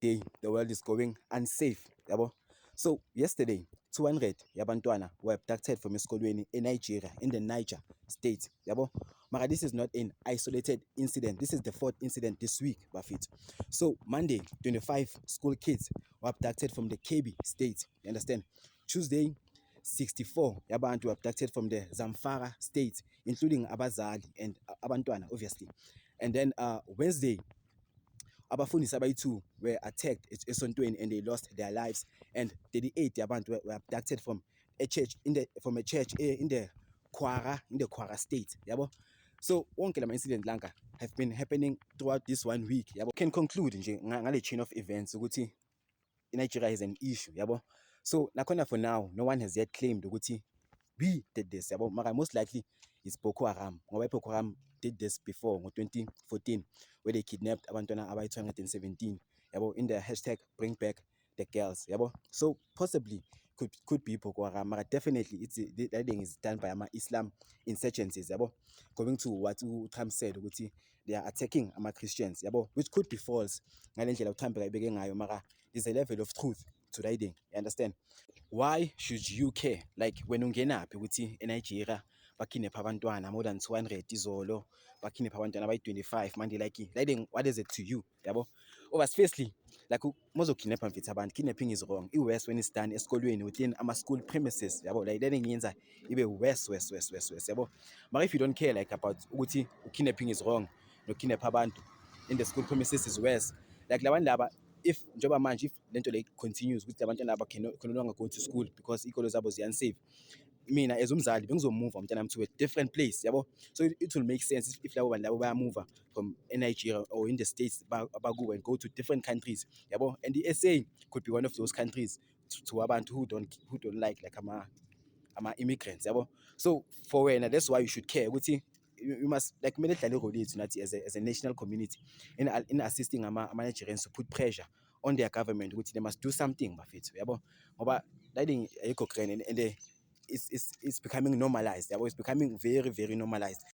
day the world is going unsafe, yabo. So yesterday 200 yabantwana were abducted from esikolweni in Nigeria, in the Niger state, yabo. Mara, this is not an isolated incident. This is the fourth incident this week, Bafit. So Monday 25 school kids were abducted from the Kebbi state, you understand. Tuesday 64 yabantu were abducted from the Zamfara state, including abazali and abantwana, obviously. And then Wednesday abafundisi abayi-2 were attacked esontweni and they lost their lives, and 38 yabantu were abducted from a church in the Kwara state, yabo. So wonke lama incident lanka have been happening throughout this 1 week, yabo. Can conclude nje ngale chain of events ukuthi Nigeria is an issue, yabo. So nakhona for now no one has yet claimed ukuthi we did this, yabo. Mara most likely it's Boko Haram, ngoba Boko Haram did this before in 2014 where they kidnapped abantwana abayi-217, yabo, in the hashtag bring back the girls, yabo. So possibly could be Boko Haram, but definitely that thing is done by Islam insurgencies, yabo. Going to what Trump said, they are attacking Christians, yabo, which could be false. There's a level of truth to that thing, you understand. Why should you care? Like when ungenaphi ukuthi eNigeria bakidnap abantwana more than 200 izolo, bakidnap abantwana abayi-25 manje, like what is it to you, yabo? Firstly, like mozokidnapa mfethu abantu, kidnapping is wrong. Worse when it's done esikolweni within school premises, yabo. Like that ngiyenza ibe worse, yabo. But if you don't care like about ukuthi kidnapping is wrong, no kidnap abantu in the school premises is worse. Like labantu laba, if njoba manje, if lento le continues ukuthi abantwana laba can no longer go to school because iy'kole zabo ziya-unsafe, mina as umzali bengizomove umntwana to a different place, yabo. So it will make sense if labo bantu labo bayamove from Nigeria or in the States abakubo and go to different countries, yabo. And the SA could be one of those countries to abantu who don't like ama immigrants, yabo. So for wena, that's why you should care ukuthi you must like kumele dlale role yethu nathi as a national community in assisting ama-Nigerians to put pressure on their government ukuthi they must do something, bafethu, yabo. Ngoba that thing ayikho grand and it's becoming normalized, yabo. It's becoming very, very normalized.